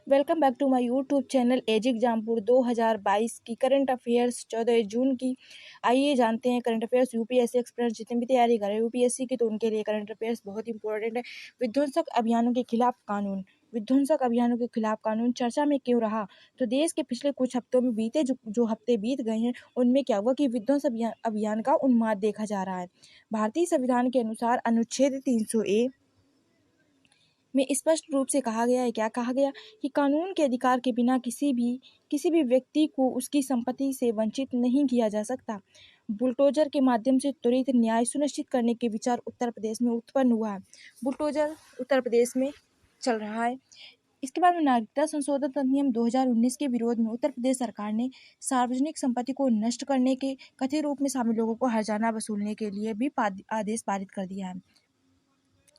Welcome back to my YouTube channel as Exampur 2022 की current affairs 14 जून की। आइए जानते हैं करंट अफेयर्स। यूपीएससी एक्सप्रेस जितने भी तैयारी कर रहे हैं यूपीएससी की, तो उनके लिए करंट अफेयर्स बहुत इंपॉर्टेंट है। विध्वंसक अभियानों के खिलाफ कानून। विध्वंसक अभियानों के खिलाफ कानून चर्चा में क्यों रहा? तो देश के पिछले कुछ हफ्तों में बीते जो हफ्ते बीत गए हैं उनमें क्या हुआ कि विध्वंस अभियान का उन्माद देखा जा रहा है। भारतीय संविधान के अनुसार अनुच्छेद 300A में स्पष्ट रूप से कहा गया है, क्या कहा गया कि कानून के अधिकार के बिना किसी भी व्यक्ति को उसकी संपत्ति से वंचित नहीं किया जा सकता। बुलडोजर के माध्यम से त्वरित न्याय सुनिश्चित करने के विचार उत्तर प्रदेश में उत्पन्न हुआ है। बुलडोजर उत्तर प्रदेश में चल रहा है। इसके बाद में नागरिकता संशोधन अधिनियम 2019 के विरोध में उत्तर प्रदेश सरकार ने सार्वजनिक संपत्ति को नष्ट करने के कथित रूप में शामिल लोगों को हर्जाना वसूलने के लिए भी आदेश पारित कर दिया है।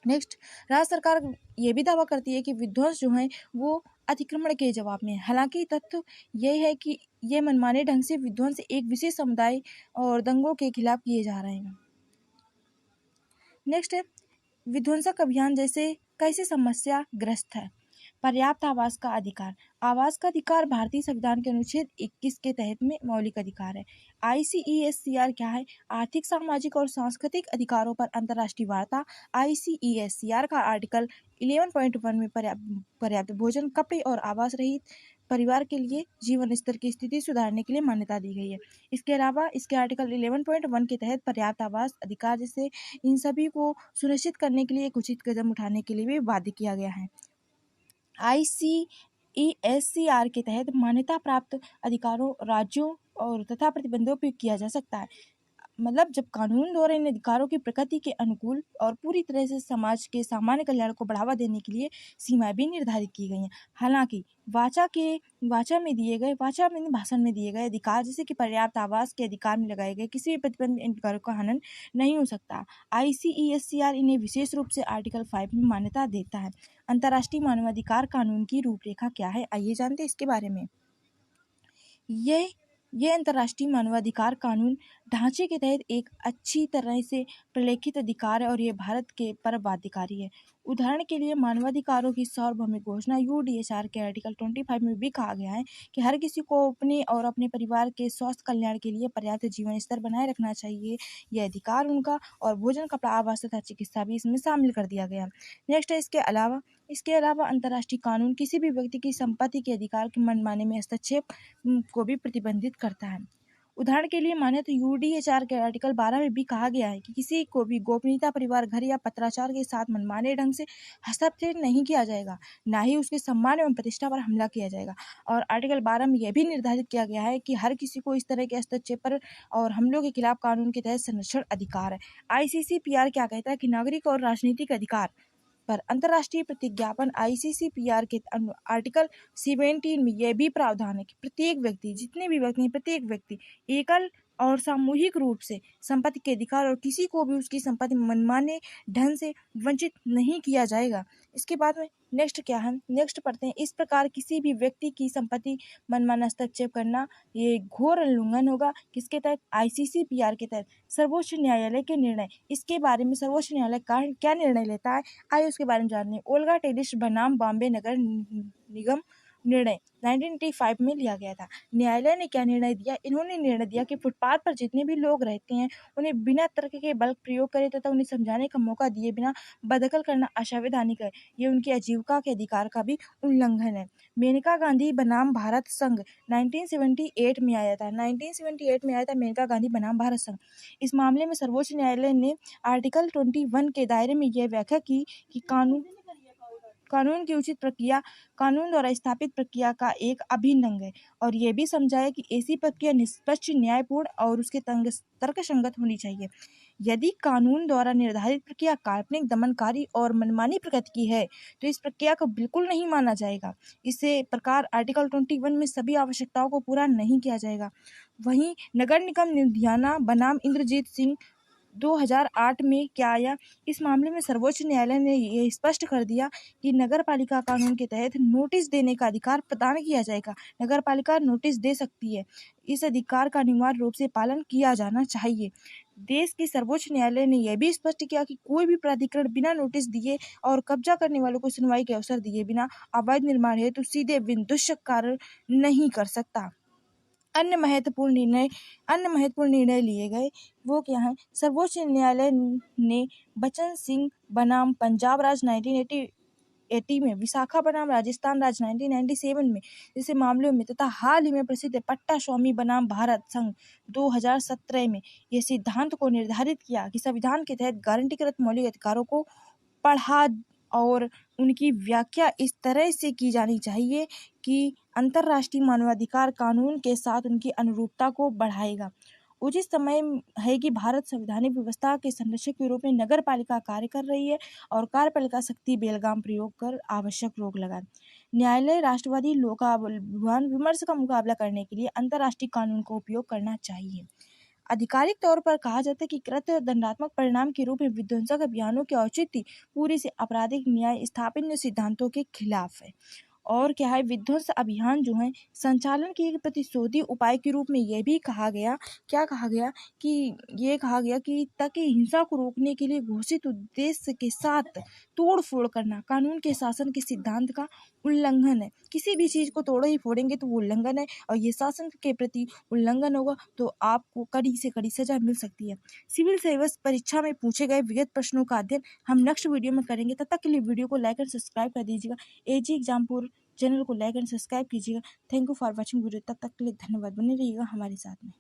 नेक्स्ट, राज्य सरकार ये भी दावा करती है कि विध्वंस जो हैं वो अतिक्रमण के जवाब में है। हालांकि तथ्य यह है कि ये मनमाने ढंग से विध्वंस एक विशेष समुदाय और दंगों के खिलाफ किए जा रहे हैं। नेक्स्ट है, विध्वंसक अभियान जैसे कैसे समस्या ग्रस्त है। पर्याप्त आवास का अधिकार। आवास का अधिकार भारतीय संविधान के अनुच्छेद 21 के तहत में मौलिक अधिकार है। ICESCR क्या है? आर्थिक, सामाजिक और सांस्कृतिक अधिकारों पर अंतर्राष्ट्रीय वार्ता। ICESCR का आर्टिकल 11.1 में पर्याप्त भोजन, कपड़े और आवास रहित परिवार के लिए जीवन स्तर की स्थिति सुधारने के लिए मान्यता दी गई है। इसके अलावा इसके आर्टिकल 11.1 के तहत पर्याप्त आवास अधिकार जैसे इन सभी को सुनिश्चित करने के लिए एक उचित कदम उठाने के लिए भी बाध्य किया गया है। ICESCR के तहत मान्यता प्राप्त अधिकारों, राज्यों और तथा प्रतिबंधों पर किया जा सकता है। मतलब जब कानून द्वारा इन अधिकारों की प्रकृति के अनुकूल और पूरी तरह से समाज के सामान्य कल्याण को बढ़ावा देने के लिए सीमाएं भी निर्धारित की गई हैं। हालांकि भाषण में दिए गए अधिकार जैसे कि पर्याप्त आवास के अधिकार में लगाए गए किसी भी प्रतिबंध इन अधिकारों का हनन नहीं हो सकता। ICESCR इन्हें विशेष रूप से आर्टिकल 5 में मान्यता देता है। अंतर्राष्ट्रीय मानवाधिकार कानून की रूपरेखा क्या है, आइए जानते हैं इसके बारे में। यह अंतर्राष्ट्रीय मानवाधिकार कानून ढांचे के तहत एक अच्छी तरह से प्रलेखित अधिकार है और यह भारत के पर बाध्यकारी है। उदाहरण के लिए मानवाधिकारों की सार्वभौमिक घोषणा UDHR के आर्टिकल 25 में भी कहा गया है कि हर किसी को अपने और अपने परिवार के स्वास्थ्य कल्याण के लिए पर्याप्त जीवन स्तर बनाए रखना चाहिए। यह अधिकार उनका और भोजन, कपड़ा, आवास तथा चिकित्सा भी इसमें शामिल कर दिया गया। नेक्स्ट है, इसके अलावा अंतर्राष्ट्रीय कानून किसी भी व्यक्ति की संपत्ति के अधिकार के मनमाने में हस्तक्षेप को भी प्रतिबंधित करता है। उदाहरण के लिए माने तो UDHR के आर्टिकल 12 में भी कहा गया है कि किसी को भी गोपनीयता, परिवार, घर या पत्राचार के साथ मनमाने ढंग से हस्तक्षेप नहीं किया जाएगा, ना ही उसके सम्मान एवं प्रतिष्ठा पर हमला किया जाएगा। और आर्टिकल 12 में यह भी निर्धारित किया गया है कि हर किसी को इस तरह के हस्तक्षेप पर और हमलों के खिलाफ कानून के तहत संरक्षण अधिकार है। ICCPR क्या कहता है कि नागरिक और राजनीतिक अधिकार पर अंतर्राष्ट्रीय प्रतिज्ञापन ICCPR के आर्टिकल 17 में यह भी प्रावधान है कि प्रत्येक व्यक्ति एकल और सामूहिक रूप से संपत्ति के अधिकार और किसी को भी उसकी संपत्ति मनमाने ढंग से वंचित नहीं किया जाएगा। इसके बाद में नेक्स्ट क्या है, नेक्स्ट पढ़ते हैं। इस प्रकार किसी भी व्यक्ति की संपत्ति मनमाना हस्तक्षेप करना ये घोर उल्लंघन होगा। किसके तहत? ICCPR के तहत। सर्वोच्च न्यायालय के निर्णय, इसके बारे में सर्वोच्च न्यायालय क्या निर्णय लेता है, आइए उसके बारे में जानते हैं। ओल्गा टेलिस बनाम बॉम्बे नगर निगम निर्णय 1985 में लिया गया था। न्यायालय ने क्या निर्णय दिया? इन्होंने निर्णय दिया कि फुटपाथ पर जितने भी लोग रहते हैं उन्हें बिना तर्क के बल प्रयोग करे तथा उन्हें समझाने का मौका दिए बिना बदखल करना असंवैधानिक है। ये उनकी आजीविका के अधिकार का भी उल्लंघन है। मेनका गांधी बनाम भारत संघ 1978 में आया था। 1978 में आया था मेनका गांधी बनाम भारत संघ। इस मामले में सर्वोच्च न्यायालय ने आर्टिकल 21 के दायरे में यह व्याख्या की कि कानून की उचित प्रक्रिया कानून द्वारा स्थापित प्रक्रिया का एक अभिन्न अंग है और यह भी समझाया कि ऐसी प्रक्रिया निष्पक्ष, न्यायपूर्ण और उसके तर्कसंगत होनी चाहिए। यदि कानून द्वारा निर्धारित प्रक्रिया काल्पनिक, दमनकारी और मनमानी प्रकृति की है तो इस प्रक्रिया को बिल्कुल नहीं माना जाएगा। इसे प्रकार आर्टिकल 21 में सभी आवश्यकताओं को पूरा नहीं किया जाएगा। वहीं नगर निगम लुधियाना बनाम इंद्रजीत सिंह 2008 में क्या आया? इस मामले में सर्वोच्च न्यायालय ने यह स्पष्ट कर दिया कि नगर पालिका कानून के तहत नोटिस देने का अधिकार प्रदान किया जाएगा। नगर पालिका नोटिस दे सकती है, इस अधिकार का अनिवार्य रूप से पालन किया जाना चाहिए। देश के सर्वोच्च न्यायालय ने यह भी स्पष्ट किया कि कोई भी प्राधिकरण बिना नोटिस दिए और कब्जा करने वालों को सुनवाई के अवसर दिए बिना अवैध निर्माण हेतु सीधे विध्वंसक कार्य नहीं कर सकता। अन्य महत्वपूर्ण निर्णय लिए गए वो क्या है? सर्वोच्च न्यायालय ने बचन सिंह बनाम पंजाब राज 1980 में, विशाखा बनाम राजस्थान राज्य 1997 में जैसे मामलों में तथा हाल ही में प्रसिद्ध पट्टा स्वामी बनाम भारत संघ 2017 में यह सिद्धांत को निर्धारित किया कि संविधान के तहत गारंटीकृत मौलिक अधिकारों को पढ़ा और उनकी व्याख्या इस तरह से की जानी चाहिए कि अंतर्राष्ट्रीय मानवाधिकार कानून के साथ उनकी अनुरूपता को बढ़ाएगा। उचित समय है कि भारत संवैधानिक व्यवस्था के संरक्षक के रूप में नगर पालिका कार्य कर रही है और कार्यपालिका शक्ति बेलगाम प्रयोग कर आवश्यक रोक लगाए। न्यायालय राष्ट्रवादी लोकाभिमान विमर्श का मुकाबला करने के लिए अंतर्राष्ट्रीय कानून का उपयोग करना चाहिए। आधिकारिक तौर पर कहा जाता है कि कृत्य दंडात्मक परिणाम के रूप में विध्वंसक अभियानों के औचित्य पूरी से आपराधिक न्याय स्थापित सिद्धांतों के खिलाफ है। और क्या है? विध्वंस अभियान जो है संचालन के एक प्रतिशोधी उपाय के रूप में यह भी कहा गया, क्या कहा गया कि ताकि हिंसा को रोकने के लिए घोषित उद्देश्य के साथ तोड़-फोड़ करना कानून के शासन के सिद्धांत का उल्लंघन है। किसी भी चीज को तोड़ो ही फोड़ेंगे तो वो उल्लंघन है और ये शासन के प्रति उल्लंघन होगा तो आपको कड़ी से कड़ी सजा मिल सकती है। सिविल सर्विस परीक्षा में पूछे गए विगत प्रश्नों का अध्ययन हम नेक्स्ट वीडियो में करेंगे। तब तक के लिए वीडियो को लाइक और सब्सक्राइब कर दीजिएगा। एजी एग्जाम पूर्व चैनल को लाइक एंड सब्सक्राइब कीजिएगा। Thank you for watching video. तब तक के लिए धन्यवाद। बने रहिएगा हमारे साथ में।